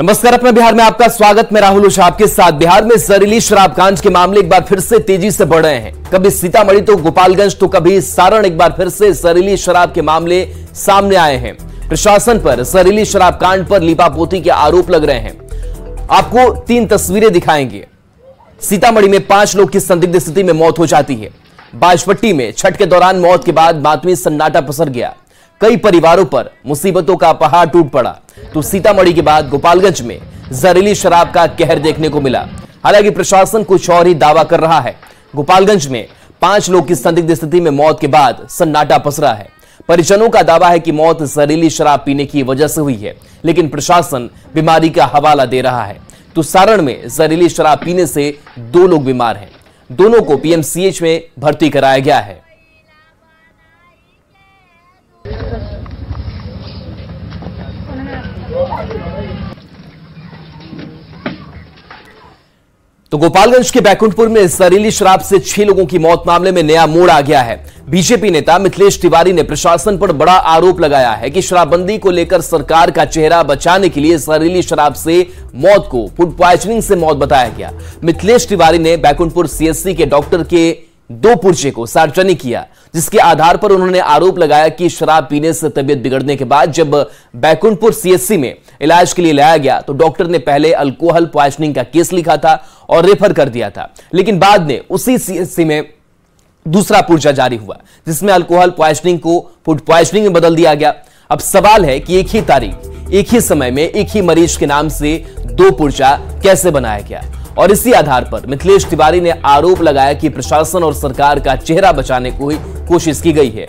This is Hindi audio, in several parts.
नमस्कार, अपना बिहार में आपका स्वागत। मैं राहुल ओझा आपके साथ। बिहार में जहरीली शराब कांड के मामले एक बार फिर से तेजी से बढ़ रहे हैं। कभी सीतामढ़ी तो गोपालगंज तो कभी सारण, एक बार फिर से जहरीली शराब के मामले सामने आए हैं। प्रशासन पर जहरीली शराब कांड पर लीपापोती के आरोप लग रहे हैं। आपको 3 तस्वीरें दिखाएंगे। सीतामढ़ी में 5 लोग की संदिग्ध स्थिति में मौत हो जाती है। बाजपट्टी में छठ के दौरान मौत के बाद मातमी सन्नाटा पसर गया। कई परिवारों पर मुसीबतों का पहाड़ टूट पड़ा। तो सीतामढ़ी के बाद गोपालगंज में जहरीली शराब का कहर देखने को मिला। हालांकि प्रशासन कुछ और ही दावा कर रहा है। गोपालगंज में 5 लोग की संदिग्ध स्थिति में मौत के बाद सन्नाटा पसरा है। परिजनों का दावा है कि मौत जहरीली शराब पीने की वजह से हुई है, लेकिन प्रशासन बीमारी का हवाला दे रहा है। तो सारण में जहरीली शराब पीने से 2 लोग बीमार हैं। दोनों को पीएमसीएच में भर्ती कराया गया है। तो गोपालगंज के बैकुंठपुर में जहरीली शराब से 6 लोगों की मौत मामले में नया मोड़ आ गया है। बीजेपी नेता मिथिलेश तिवारी ने प्रशासन पर बड़ा आरोप लगाया है कि शराबबंदी को लेकर सरकार का चेहरा बचाने के लिए जहरीली शराब से मौत को फूड पॉइजनिंग से मौत बताया गया। मिथिलेश तिवारी ने बैकुंठपुर सीएचसी के डॉक्टर के 2 पुर्जे को सार्वजनिक किया, जिसके आधार पर उन्होंने आरोप लगाया कि शराब पीने से तबीयत बिगड़ने के बाद जब बैकुंठपुर सीएचसी में इलाज के लिए लाया गया तो डॉक्टर ने पहले अल्कोहल पॉइजनिंग का केस लिखा था और रेफर कर दिया था, लेकिन बाद में उसी सीएचसी में दूसरा पुर्जा जारी हुआ जिसमें अल्कोहल पॉइजनिंग को फूड पॉइजनिंग में बदल दिया गया। अब सवाल है कि एक ही तारीख, एक ही समय में एक ही मरीज के नाम से 2 पुर्जा कैसे बनाया गया। और इसी आधार पर मिथिलेश तिवारी ने आरोप लगाया कि प्रशासन और सरकार का चेहरा बचाने को ही कोशिश की गई है।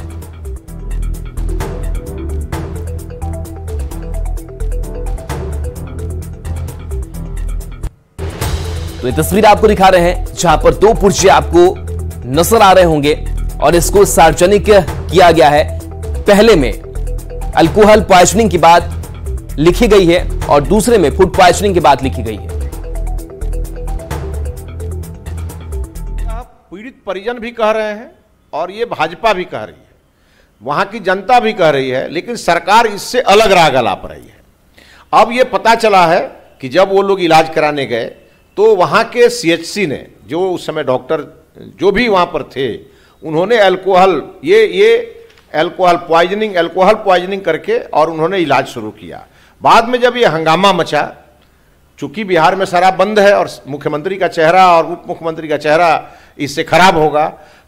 तो ये तस्वीर आपको दिखा रहे हैं जहां पर 2 पुर्जे आपको नजर आ रहे होंगे और इसको सार्वजनिक किया गया है। पहले में अल्कोहल पॉइजनिंग की बात लिखी गई है और दूसरे में फूड पॉइजनिंग की बात लिखी गई है। पीड़ित परिजन भी कह रहे हैं और ये भाजपा भी कह रही है, वहां की जनता भी कह रही है, लेकिन सरकार इससे अलग राग अलाप रही है। अब ये पता चला है कि जब वो लोग इलाज कराने गए तो वहां के सीएचसी ने, जो उस समय डॉक्टर जो भी वहां पर थे, उन्होंने अल्कोहल अल्कोहल पॉइजनिंग करके और उन्होंने इलाज शुरू किया। बाद में जब ये हंगामा मचा, चूंकि बिहार में शराब बंद है और मुख्यमंत्री का चेहरा और उप मुख्यमंत्री का चेहरा इससे खराब होगा,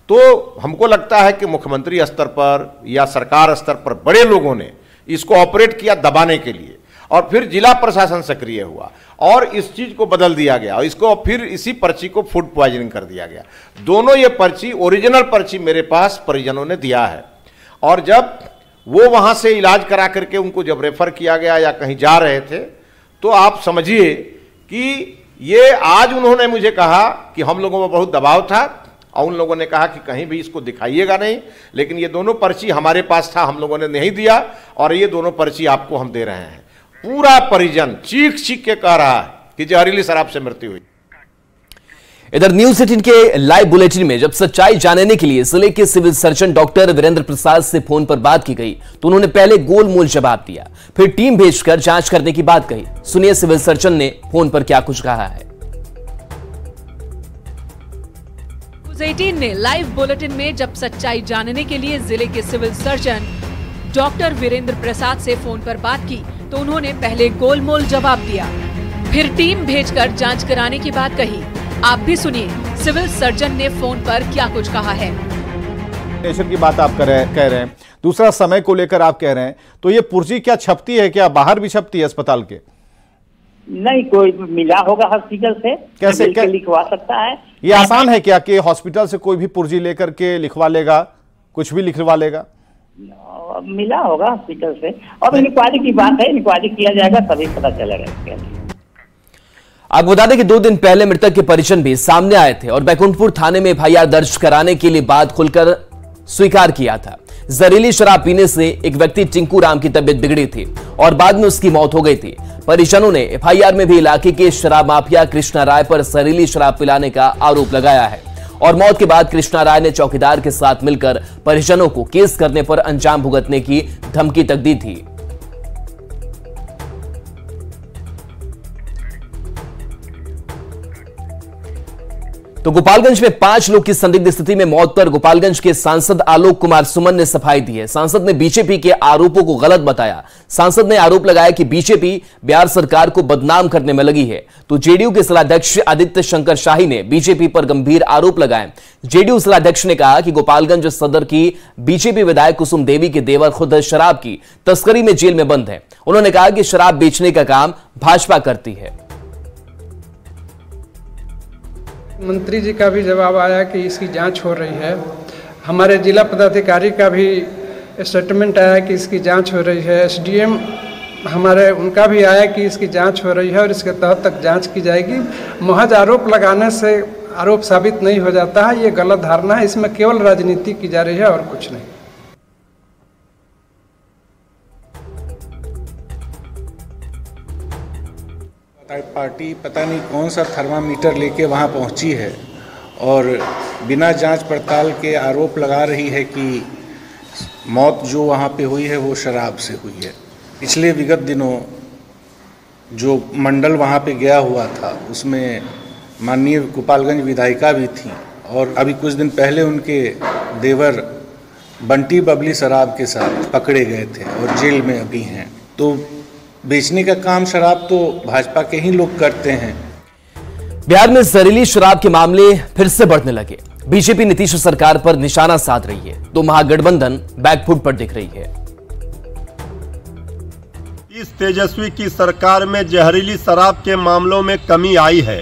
तो हमको लगता है कि मुख्यमंत्री स्तर पर या सरकार स्तर पर बड़े लोगों ने इसको ऑपरेट किया दबाने के लिए, और फिर जिला प्रशासन सक्रिय हुआ और इस चीज को बदल दिया गया और इसको फिर इसी पर्ची को फूड पॉइजनिंग कर दिया गया। दोनों ये पर्ची, ओरिजिनल पर्ची मेरे पास परिजनों ने दिया है। और जब वो वहां से इलाज करा करके उनको जब रेफर किया गया या कहीं जा रहे थे, तो आप समझिए कि ये आज उन्होंने मुझे कहा कि हम लोगों में बहुत दबाव था और उन लोगों ने कहा कि कहीं भी इसको दिखाइएगा नहीं, लेकिन ये दोनों पर्ची हमारे पास था, हम लोगों ने नहीं दिया और ये दोनों पर्ची आपको हम दे रहे हैं। पूरा परिजन चीख चीख के कह रहा है कि जहरीली शराब से मृत्यु हुई। इधर न्यूज 18 के लाइव बुलेटिन में जब सच्चाई जानने के लिए जिले के सिविल सर्जन डॉक्टर वीरेंद्र प्रसाद से फोन पर बात की गई तो उन्होंने पहले गोलमोल जवाब दिया, फिर टीम भेजकर जांच करने की बात कही। सुनिए सिविल सर्जन ने फोन पर क्या कुछ कहा है। न्यूज 18 ने लाइव बुलेटिन में जब सच्चाई जानने के लिए जिले के सिविल सर्जन डॉक्टर वीरेंद्र प्रसाद से फोन पर बात की तो उन्होंने पहले गोलमोल जवाब दिया, फिर टीम भेजकर जांच कराने की बात कही। आप भी सुनिए सिविल सर्जन ने फोन पर क्या कुछ कहा है। नेशन की बात आप कह रहे हैं, दूसरा समय को लेकर आप कह रहे हैं, तो ये पुर्जी क्या छपती है, क्या बाहर भी छपती है अस्पताल के? नहीं, कोई मिला होगा हॉस्पिटल से, कैसे लिखवा सकता है। ये आसान है क्या कि हॉस्पिटल से कोई भी पुर्जी लेकर के लिखवा लेगा, कुछ भी लिखवा लेगा? मिला होगा हॉस्पिटल से, और इंक्वायरी की बात है, इंक्वायरी किया जाएगा तभी पता चलेगा इसके लिए। आपको बता दें कि 2 दिन पहले मृतक के परिजन भी सामने आए थे और बैकुंठपुर थाने में एफआईआर दर्ज कराने के लिए बात खुलकर स्वीकार किया था। जहरीली शराब पीने से एक व्यक्ति टिंकू राम की तबीयत बिगड़ी थी और बाद में उसकी मौत हो गई थी। परिजनों ने एफआईआर में भी इलाके के शराब माफिया कृष्णा राय पर जहरीली शराब पिलाने का आरोप लगाया है और मौत के बाद कृष्णा राय ने चौकीदार के साथ मिलकर परिजनों को केस करने पर अंजाम भुगतने की धमकी तक दी थी। तो गोपालगंज में 5 लोग की संदिग्ध स्थिति में मौत पर गोपालगंज के सांसद आलोक कुमार सुमन ने सफाई दी है। सांसद ने बीजेपी के आरोपों को गलत बताया। सांसद ने आरोप लगाया कि बीजेपी बिहार सरकार को बदनाम करने में लगी है। तो जेडीयू के जिलाध्यक्ष आदित्य शंकर शाही ने बीजेपी पर गंभीर आरोप लगाए। जेडीयू जिलाध्यक्ष ने कहा कि गोपालगंज सदर की बीजेपी विधायक कुसुम देवी के देवर खुद शराब की तस्करी में जेल में बंद है। उन्होंने कहा कि शराब बेचने का काम भाजपा करती है। मंत्री जी का भी जवाब आया कि इसकी जांच हो रही है। हमारे जिला पदाधिकारी का भी स्टेटमेंट आया कि इसकी जांच हो रही है। एसडीएम हमारे उनका भी आया कि इसकी जांच हो रही है और इसके तहत तक जांच की जाएगी। महज आरोप लगाने से आरोप साबित नहीं हो जाता है, ये गलत धारणा है। इसमें केवल राजनीति की जा रही है और कुछ नहीं। पार्टी पता नहीं कौन सा थर्मामीटर लेके वहां पहुंची है और बिना जांच पड़ताल के आरोप लगा रही है कि मौत जो वहां पे हुई है वो शराब से हुई है। पिछले विगत दिनों जो मंडल वहां पे गया हुआ था उसमें माननीय गोपालगंज विधायिका भी थी और अभी कुछ दिन पहले उनके देवर बंटी बबली शराब के साथ पकड़े गए थे और जेल में अभी हैं। तो बेचने का काम शराब तो भाजपा के ही लोग करते हैं। बिहार में जहरीली शराब के मामले फिर से बढ़ने लगे। बीजेपी नीतीश सरकार पर निशाना साध रही है तो महागठबंधन बैकफुट पर दिख रही है। इस तेजस्वी की सरकार में जहरीली शराब के मामलों में कमी आई है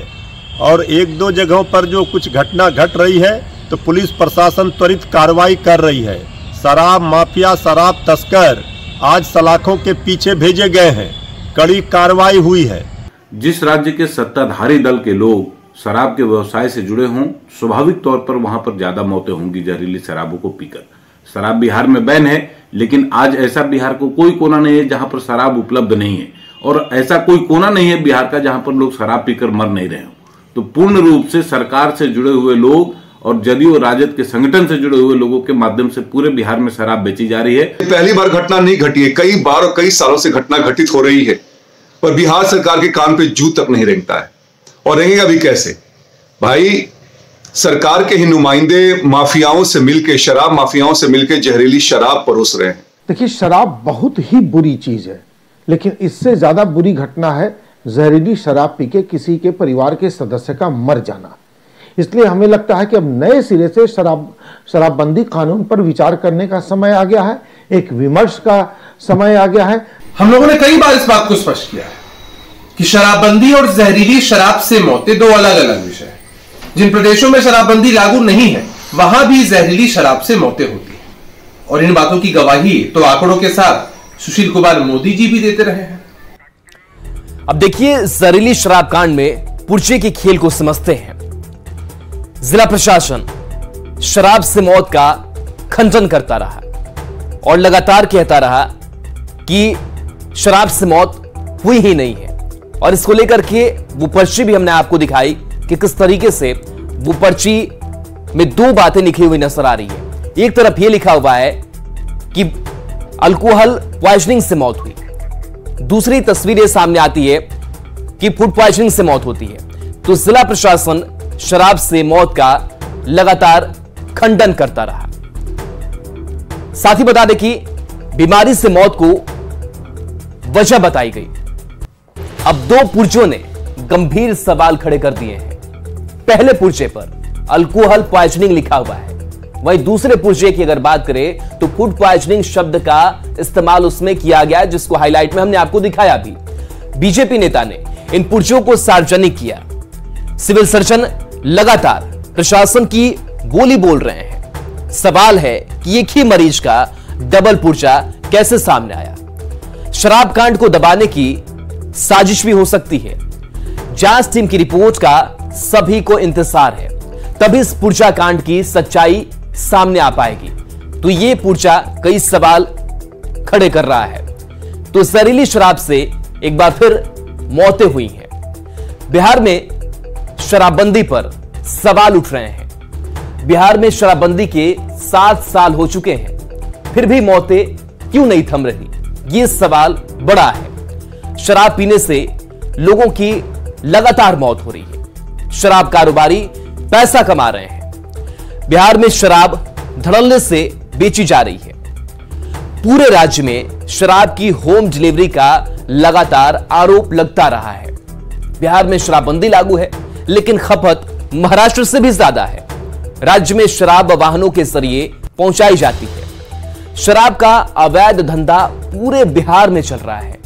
और 1-2 जगहों पर जो कुछ घटना घट रही है तो पुलिस प्रशासन त्वरित कार्रवाई कर रही है। शराब माफिया, शराब तस्कर आज सलाखों के पीछे भेजे गए हैं, कड़ी कार्रवाई हुई है। जिस राज्य के सत्ताधारी दल के लोग शराब के व्यवसाय से जुड़े हों, स्वाभाविक तौर पर वहां पर ज्यादा मौतें होंगी जहरीली शराबों को पीकर। शराब बिहार में बैन है, लेकिन आज ऐसा बिहार को कोई कोना नहीं है जहां पर शराब उपलब्ध नहीं है और ऐसा कोई कोना नहीं है बिहार का जहां पर लोग शराब पीकर मर नहीं रहे हो। तो पूर्ण रूप से सरकार से जुड़े हुए लोग और जदयू राजद के संगठन से जुड़े हुए लोगों के माध्यम से पूरे बिहार में शराब बेची जा रही है। पहली बार घटना नहीं घटी है, कई बार और कई सालों से घटना घटित हो रही है, पर बिहार सरकार के कान पे जू तक नहीं रेंगता है और रेंगेगा भी कैसे। भाई सरकार के ही नुमाइंदे माफियाओं से मिलकर, शराब माफियाओं से मिलकर जहरीली शराब परोस रहे हैं। देखिए, शराब बहुत ही बुरी चीज है, लेकिन इससे ज्यादा बुरी घटना है जहरीली शराब पी के किसी के परिवार के सदस्य का मर जाना। इसलिए हमें लगता है कि अब नए सिरे से शराबबंदी कानून पर विचार करने का समय आ गया है, एक विमर्श का समय आ गया है। हम लोगों ने कई बार इस बात को स्पष्ट किया है कि शराबबंदी और जहरीली शराब से मौतें दो अलग अलग विषय हैं। जिन प्रदेशों में शराबबंदी लागू नहीं है वहां भी जहरीली शराब से मौतें होती हैं और इन बातों की गवाही तो आंकड़ों के साथ सुशील कुमार मोदी जी भी देते रहे हैं। अब देखिए, जहरीली शराब कांड में पुर्जे के खेल को समझते हैं। जिला प्रशासन शराब से मौत का खंडन करता रहा और लगातार कहता रहा कि शराब से मौत हुई ही नहीं है और इसको लेकर के वो पर्ची भी हमने आपको दिखाई कि किस तरीके से वो पर्ची में 2 बातें लिखी हुई नजर आ रही है। एक तरफ ये लिखा हुआ है कि अल्कोहल पॉइजनिंग से मौत हुई, दूसरी तस्वीर सामने आती है कि फूड पॉइजनिंग से मौत होती है। तो जिला प्रशासन शराब से मौत का लगातार खंडन करता रहा। साथ ही बता दें कि बीमारी से मौत को वजह बताई गई। अब 2 पुर्जों ने गंभीर सवाल खड़े कर दिए हैं। पहले पुर्जे पर अल्कोहल पॉइजनिंग लिखा हुआ है, वहीं दूसरे पुर्जे की अगर बात करें तो फूड पॉइजनिंग शब्द का इस्तेमाल उसमें किया गया, जिसको हाईलाइट में हमने आपको दिखाया भी। बीजेपी नेता ने इन पुर्जों को सार्वजनिक किया। सिविल सर्जन लगातार प्रशासन की बोली बोल रहे हैं। सवाल है कि एक ही मरीज का डबल पुर्जा कैसे सामने आया। शराब कांड को दबाने की साजिश भी हो सकती है। जांच टीम की रिपोर्ट का सभी को इंतजार है, तभी इस पुर्जा कांड की सच्चाई सामने आ पाएगी। तो ये पुर्जा कई सवाल खड़े कर रहा है। तो जहरीली शराब से एक बार फिर मौतें हुई हैं। बिहार में शराबबंदी पर सवाल उठ रहे हैं। बिहार में शराबबंदी के 7 साल हो चुके हैं, फिर भी मौतें क्यों नहीं थम रही, ये सवाल बड़ा है। शराब पीने से लोगों की लगातार मौत हो रही है। शराब कारोबारी पैसा कमा रहे हैं। बिहार में शराब धड़ल्ले से बेची जा रही है। पूरे राज्य में शराब की होम डिलीवरी का लगातार आरोप लगता रहा है। बिहार में शराबबंदी लागू है, लेकिन खपत महाराष्ट्र से भी ज्यादा है। राज्य में शराब वाहनों के जरिए पहुंचाई जाती है। शराब का अवैध धंधा पूरे बिहार में चल रहा है।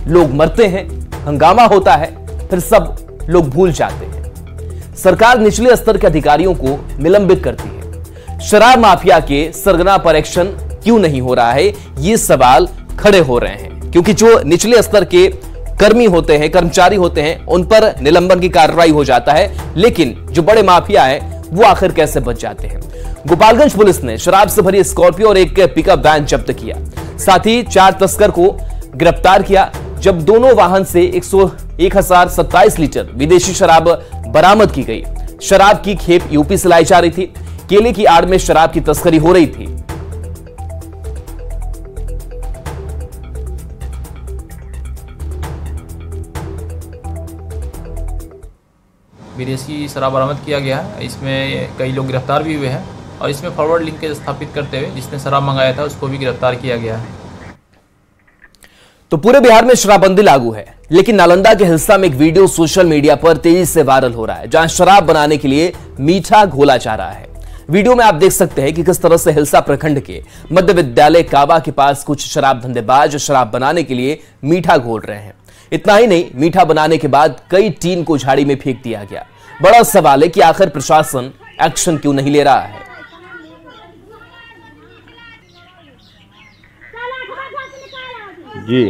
लोग मरते हैं, हंगामा होता है, फिर सब लोग भूल जाते हैं। सरकार निचले स्तर के अधिकारियों को निलंबित करती है। शराब माफिया के सरगना पर एक्शन क्यों नहीं हो रहा है, ये सवाल खड़े हो रहे हैं, क्योंकि जो निचले स्तर के कर्मी होते हैं, कर्मचारी होते हैं, उन पर निलंबन की कार्रवाई हो जाता है, लेकिन जो बड़े माफिया हैं वो आखिर कैसे बच जाते हैं। गोपालगंज पुलिस ने शराब से भरी स्कॉर्पियो और एक पिकअप वैन जब्त किया। साथ ही 4 तस्कर को गिरफ्तार किया, जब दोनों वाहन से 1027 लीटर विदेशी शराब बरामद की गई। शराब की खेप यूपी से लाई जा रही थी। केले की आड़ में शराब की तस्करी हो रही थी। विदेशी शराब बरामद किया गया है। इसमें कई लोग गिरफ्तार भी हुए हैं और इसमें फॉरवर्ड लिंकेज स्थापित करते हुए जिसने शराब मंगाया था उसको भी गिरफ्तार किया गया है। तो पूरे बिहार में शराबबंदी लागू है, लेकिन नालंदा के हिलसा में एक वीडियो सोशल मीडिया पर तेजी से वायरल हो रहा है, जहां शराब बनाने के लिए मीठा घोला जा रहा है। वीडियो में आप देख सकते हैं कि किस तरह से हिलसा प्रखंड के मध्य विद्यालय काबा के पास कुछ शराब धंधेबाज शराब बनाने के लिए मीठा घोल रहे हैं। इतना ही नहीं, मीठा बनाने के बाद कई टीन को झाड़ी में फेंक दिया गया। बड़ा सवाल है कि आखिर प्रशासन एक्शन क्यों नहीं ले रहा है। जी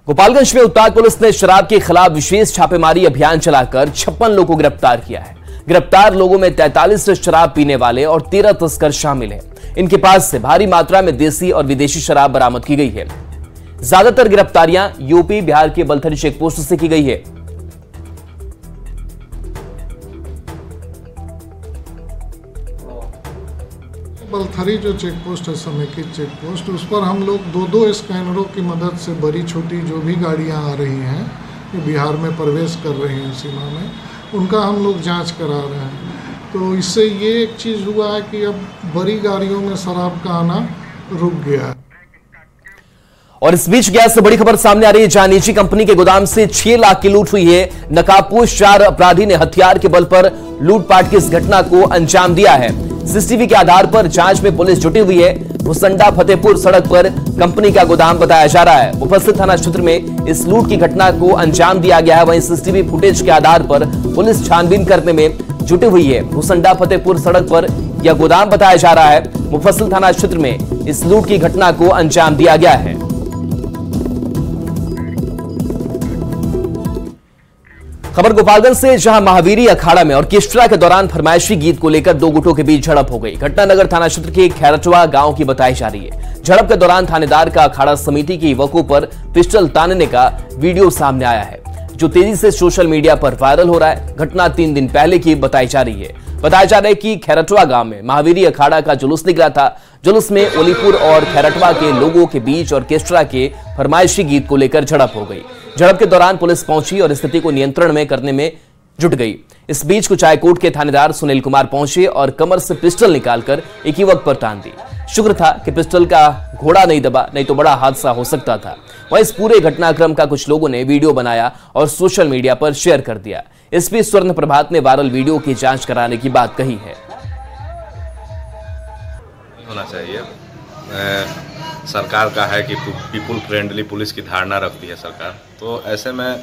गोपालगंज में उत्पाद पुलिस ने शराब के खिलाफ विशेष छापेमारी अभियान चलाकर 56 लोगों को गिरफ्तार किया है। गिरफ्तार लोगों में 43 शराब पीने वाले और 13 तस्कर शामिल हैं। इनके पास से भारी मात्रा में देसी और विदेशी शराब बरामद की गई है। ज्यादातर गिरफ्तारियां यूपी बिहार के बलथरी चेकपोस्ट से की गई है। बलथरी जो चेक पोस्ट है, समेकित चेक पोस्ट, उस पर हम लोग 2 स्कैनरों की मदद से बड़ी छोटी जो भी गाड़ियां आ रही हैं जो बिहार में प्रवेश कर रही हैं सीमा में, उनका हम लोग जांच करा रहे हैं। तो इससे ये एक चीज़ हुआ है कि अब बड़ी गाड़ियों में शराब का आना रुक गया है। और इस बीच गैस से बड़ी खबर सामने आ रही है, जहां निजी कंपनी के गोदाम से 6 लाख की लूट हुई है। नकाबपोश 4 अपराधी ने हथियार के बल पर लूटपाट की इस घटना को अंजाम दिया है। सीसीटीवी के आधार पर जांच में पुलिस जुटी हुई है। भुसंडा फतेहपुर सड़क पर कंपनी का गोदाम बताया जा रहा है। मुफस्सिल थाना क्षेत्र में इस लूट की घटना को अंजाम दिया गया है। वहीं सीसीटीवी फुटेज के आधार पर पुलिस छानबीन करने में जुटी हुई है। भुसंडा फतेहपुर सड़क पर यह गोदाम बताया जा रहा है। मुफस्सिल थाना क्षेत्र में इस लूट की घटना को अंजाम दिया गया है। खबर गोपालगंज से, जहां महावीरी अखाड़ा में ऑर्केस्ट्रा के दौरान फरमाइशी गीत को लेकर 2 गुटों के बीच झड़प हो गई। घटना नगर थाना क्षेत्र के खैरटवा गांव की बताई जा रही है। झड़प के दौरान थानेदार का अखाड़ा समिति के युवकों पर पिस्टल तानने का वीडियो सामने आया है, जो तेजी से सोशल मीडिया पर वायरल हो रहा है। घटना 3 दिन पहले की बताई जा रही है। बताया जा रहा है कि खैरटवा गांव में महावीरी अखाड़ा का जुलूस निकला था। जुलूस में ओलीपुर और खैरटवा के लोगों के बीच ऑर्केस्ट्रा के फरमाइशी गीत को लेकर झड़प हो गई। झड़प के दौरान पुलिस पहुंची और स्थिति को नियंत्रण में करने में जुट गई। इस बीच कुचायकोट के थानेदार सुनील कुमार पहुंचे और कमर से पिस्टल निकालकर एक युवक पर तान दी। शुक्र था कि पिस्टल का घोड़ा नहीं दबा, नहीं तो बड़ा हादसा हो सकता था। वहीं इस पूरे घटनाक्रम का कुछ लोगों ने वीडियो बनाया और सोशल मीडिया पर शेयर कर दिया। एसपी स्वर्ण प्रभात ने वायरल वीडियो की जांच कराने की बात कही है। होना चाहिए, सरकार का है कि पीपुल फ्रेंडली पुलिस की धारणा रखती है सरकार। तो ऐसे में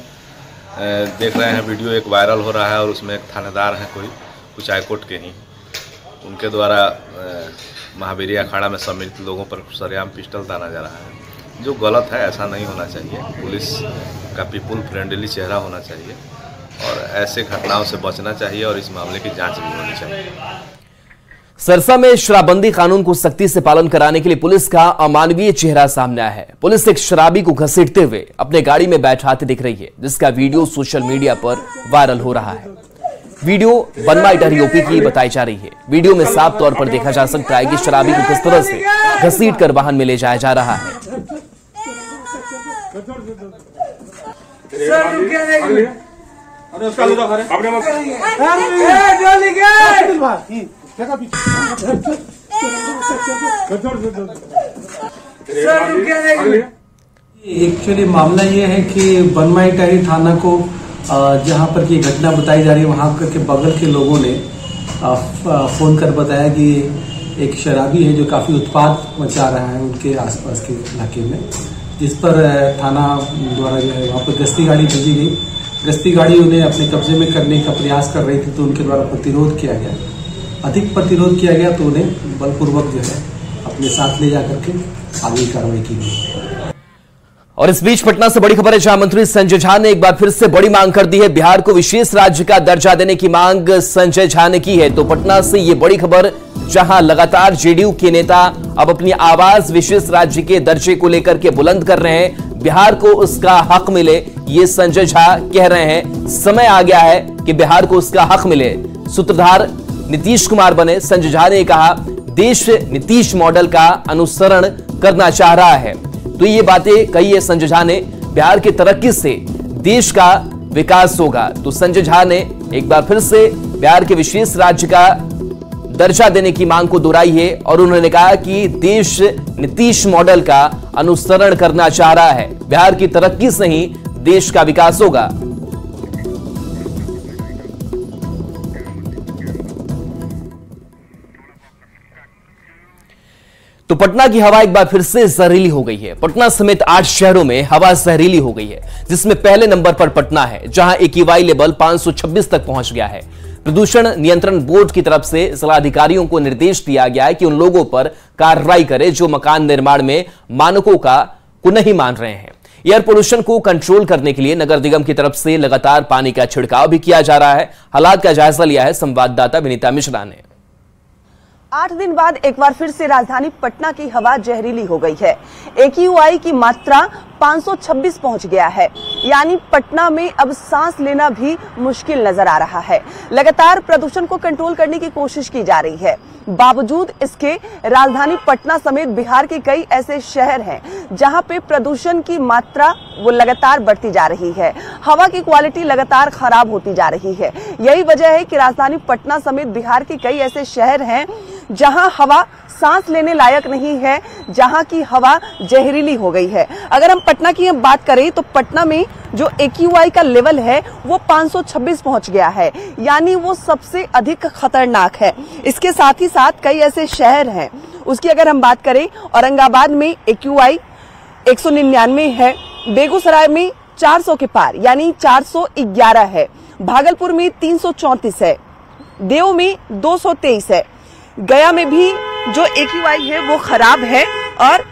देख रहे हैं वीडियो एक वायरल हो रहा है और उसमें एक थानेदार हैं कोई कुचायकोट के ही, उनके द्वारा महावीरी अखाड़ा में सम्मिलित लोगों पर सरेआम पिस्टल ताना जा रहा है, जो गलत है। ऐसा नहीं होना चाहिए। पुलिस का पीपुल फ्रेंडली चेहरा होना चाहिए और ऐसे घटनाओं से बचना चाहिए और इस मामले की जांच भी होनी चाहिए। सरसा में शराबबंदी कानून को सख्ती से पालन कराने के लिए पुलिस का अमानवीय चेहरा सामने आया है। पुलिस एक शराबी को घसीटते हुए अपने गाड़ी में बैठाते दिख रही है, जिसका वीडियो सोशल मीडिया पर वायरल हो रहा है। वीडियो बनमाइटर यूपी की बताई जा रही है। वीडियो में साफ तौर पर देखा जा सकता है कि शराबी को किस तरह से घसीट कर वाहन में ले जाया जा रहा है। एक्चुअली मामला ये है कि बनमाईटारी थाना को जहां पर की घटना बताई जा रही है वहां के बगल के लोगों ने फोन कर बताया कि एक शराबी है जो काफी उत्पात मचा रहा है उनके आसपास के इलाके में, जिस पर थाना द्वारा जो है वहां पर गश्ती गाड़ी भेजी गई। गश्ती गाड़ी उन्हें अपने कब्जे में करने का प्रयास कर रही थी तो उनके द्वारा प्रतिरोध किया गया। अधिक प्रतिरोध किया गया तो उन्हें बलपूर्वक जो है अपने साथ ले जाकर के आगे कार्रवाई की गई। और इस बीच पटना से बड़ी खबर है, जहां मंत्री संजय झा ने एक बार फिर से बड़ी मांग कर दी है। बिहार को विशेष राज्य का दर्जा देने की मांग संजय झा ने की है। तो पटना से ये बड़ी खबर, जहां लगातार जेडीयू के नेता अब अपनी आवाज विशेष राज्य के दर्जे को लेकर के बुलंद कर रहे हैं। बिहार को उसका हक मिले, ये संजय झा कह रहे हैं। समय आ गया है कि बिहार को उसका हक मिले। सूत्रधार नीतीश कुमार बने। संजय झा ने कहा, देश नीतीश मॉडल का अनुसरण करना चाह रहा है। तो ये बातें कही है संजय झा ने। बिहार की तरक्की से देश का विकास होगा। तो संजय झा ने एक बार फिर से बिहार के विशेष राज्य का दर्जा देने की मांग को दोहराई है और उन्होंने कहा कि देश नीतीश मॉडल का अनुसरण करना चाह रहा है। बिहार की तरक्की से ही देश का विकास होगा। तो पटना की हवा एक बार फिर से जहरीली हो गई है। पटना समेत 8 शहरों में हवा जहरीली हो गई है, जिसमें पहले नंबर पर पटना है, जहां AQI लेवल 526 तक पहुंच गया है। प्रदूषण नियंत्रण बोर्ड की तरफ से जिलाधिकारियों को निर्देश दिया गया है कि उन लोगों पर कार्रवाई करें जो मकान निर्माण में मानकों को नहीं मान रहे हैं। एयर पोल्यूशन को कंट्रोल करने के लिए नगर निगम की तरफ से लगातार पानी का छिड़काव भी किया जा रहा है। हालात का जायजा लिया है संवाददाता विनीता मिश्रा ने। 8 दिन बाद एक बार फिर से राजधानी पटना की हवा जहरीली हो गई है। AQI की मात्रा 526 पहुंच गया है, यानी पटना में अब सांस लेना भी मुश्किल नजर आ रहा है। लगातार प्रदूषण को कंट्रोल करने की कोशिश की जा रही है। बावजूद इसके राजधानी पटना समेत बिहार के कई ऐसे शहर हैं जहां पे प्रदूषण की मात्रा वो लगातार बढ़ती जा रही है। हवा की क्वालिटी लगातार खराब होती जा रही है। यही वजह है कि राजधानी पटना समेत बिहार के कई ऐसे शहर हैं जहां हवा सांस लेने लायक नहीं है, जहां की हवा जहरीली हो गई है। अगर हम पटना की बात करें तो पटना में जो AQI का लेवल है वो 526 पहुंच गया है, यानी वो सबसे अधिक खतरनाक है। इसके साथ ही साथ कई ऐसे शहर हैं, उसकी अगर हम बात करें, औरंगाबाद में AQI 199 है, बेगूसराय में 400 के पार यानी 411 है, भागलपुर में 334 है, देव में 223 है, गया में भी जो AQI है वो खराब है। और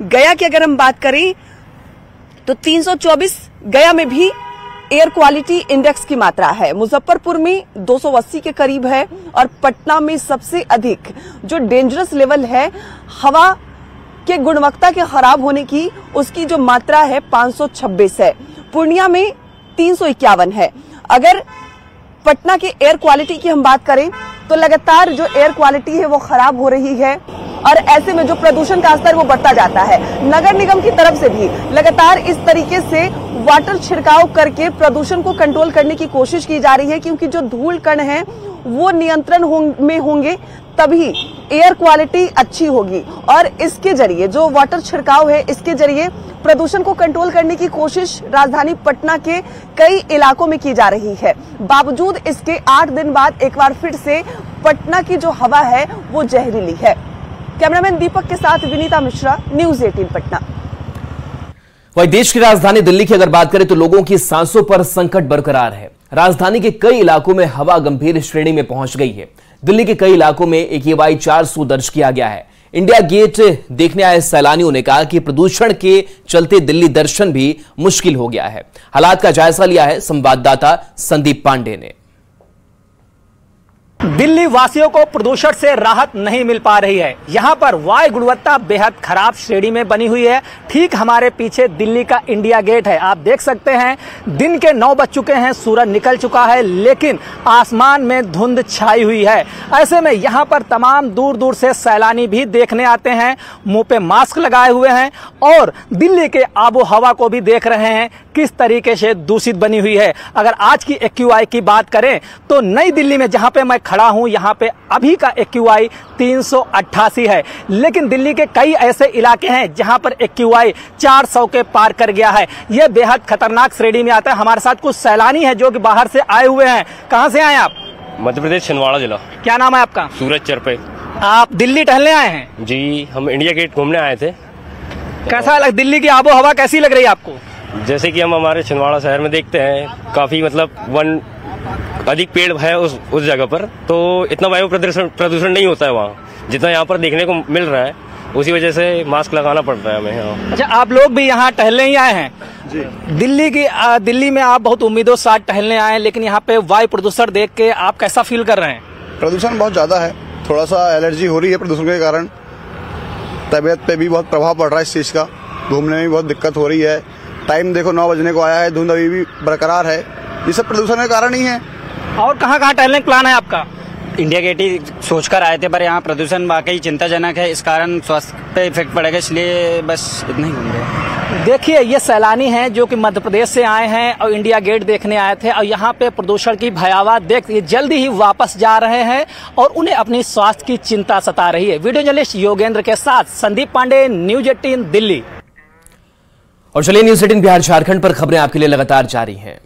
गया की अगर हम बात करें तो 324 गया में भी एयर क्वालिटी इंडेक्स की मात्रा है। मुजफ्फरपुर में 280 के करीब है और पटना में सबसे अधिक जो डेंजरस लेवल है हवा के गुणवत्ता के खराब होने की, उसकी जो मात्रा है 526 है। पूर्णिया में 351 है। अगर पटना के एयर क्वालिटी की हम बात करें तो लगातार जो एयर क्वालिटी है वो खराब हो रही है और ऐसे में जो प्रदूषण का स्तर वो बढ़ता जाता है। नगर निगम की तरफ से भी लगातार इस तरीके से वाटर छिड़काव करके प्रदूषण को कंट्रोल करने की कोशिश की जा रही है, क्योंकि जो धूल कण है वो नियंत्रण में होंगे तभी एयर क्वालिटी अच्छी होगी। और इसके जरिए जो वाटर छिड़काव है, इसके जरिए प्रदूषण को कंट्रोल करने की कोशिश राजधानी पटना के कई इलाकों में की जा रही है। बावजूद इसके 8 दिन बाद एक बार फिर से पटना की जो हवा है वो जहरीली है। कैमरामैन दीपक के साथ विनीता मिश्रा, न्यूज़ 18 पटना। वही देश की राजधानी दिल्ली की अगर बात करें तो लोगों की सांसों पर संकट बरकरार है। राजधानी के कई इलाकों में हवा गंभीर श्रेणी में पहुंच गई है। दिल्ली के कई इलाकों में AQI 400 दर्ज किया गया है। इंडिया गेट देखने आए सैलानियों ने कहा कि प्रदूषण के चलते दिल्ली दर्शन भी मुश्किल हो गया है। हालात का जायजा लिया है संवाददाता संदीप पांडे ने। दिल्ली वासियों को प्रदूषण से राहत नहीं मिल पा रही है। यहाँ पर वायु गुणवत्ता बेहद खराब श्रेणी में बनी हुई है। ठीक हमारे पीछे दिल्ली का इंडिया गेट है। आप देख सकते हैं दिन के 9 बज चुके हैं, सूरज निकल चुका है, लेकिन आसमान में धुंध छाई हुई है। ऐसे में यहाँ पर तमाम दूर दूर से सैलानी भी देखने आते हैं, मुंह पे मास्क लगाए हुए हैं और दिल्ली के आबो हवा को भी देख रहे हैं किस तरीके से दूषित बनी हुई है। अगर आज की AQI की बात करें तो नई दिल्ली में जहाँ पे मैं खड़ा हूं, यहाँ पे अभी का AQI 388 है, लेकिन दिल्ली के कई ऐसे इलाके हैं जहां पर AQI 400 के पार कर गया है। यह बेहद खतरनाक श्रेणी में आता है। हमारे साथ कुछ सैलानी है जो कि बाहर से आए हुए हैं। कहां से आए आप? मध्य प्रदेश छिंदवाड़ा जिला। क्या नाम है आपका? सूरज चरपे। आप दिल्ली टहलने आए हैं? जी, हम इंडिया गेट घूमने आए थे। कैसा लग, दिल्ली की आबो हवा कैसी लग रही है आपको? जैसे कि हम हमारे छिंदवाड़ा शहर में देखते हैं, काफी मतलब वन अधिक पेड़ है उस जगह पर, तो इतना वायु प्रदूषण नहीं होता है वहाँ जितना यहाँ पर देखने को मिल रहा है। उसी वजह से मास्क लगाना पड़ रहा है हमें यहाँ। अच्छा, आप लोग भी यहाँ टहलने ही आए हैं? जी। दिल्ली में आप बहुत उम्मीदों के साथ टहलने आए हैं, लेकिन यहाँ पे वायु प्रदूषण देख के आप कैसा फील कर रहे हैं? प्रदूषण बहुत ज्यादा है, थोड़ा सा एलर्जी हो रही है प्रदूषण के कारण। तबीयत पे भी बहुत प्रभाव पड़ रहा है इस चीज का, घूमने में बहुत दिक्कत हो रही है। टाइम देखो 9 बजने को आया है, धुंध अभी भी बरकरार है। ये सब प्रदूषण के कारण ही है। और कहाँ टहलने का प्लान है आपका? इंडिया गेट ही सोचकर आए थे, पर यहाँ प्रदूषण वाकई चिंताजनक है। इस कारण स्वास्थ्य पे इफेक्ट पड़ेगा, इसलिए बस इतना ही घूम रहे। देखिए, ये सैलानी हैं जो कि मध्य प्रदेश से आए हैं और इंडिया गेट देखने आए थे और यहाँ पे प्रदूषण की भयावह देख जल्दी ही वापस जा रहे हैं और उन्हें अपनी स्वास्थ्य की चिंता सता रही है। वीडियो जर्नलिस्ट योगेंद्र के साथ संदीप पांडे, न्यूज 18 दिल्ली। और चलिए न्यूज 18 बिहार झारखंड पर खबरें आपके लिए लगातार जारी हैं।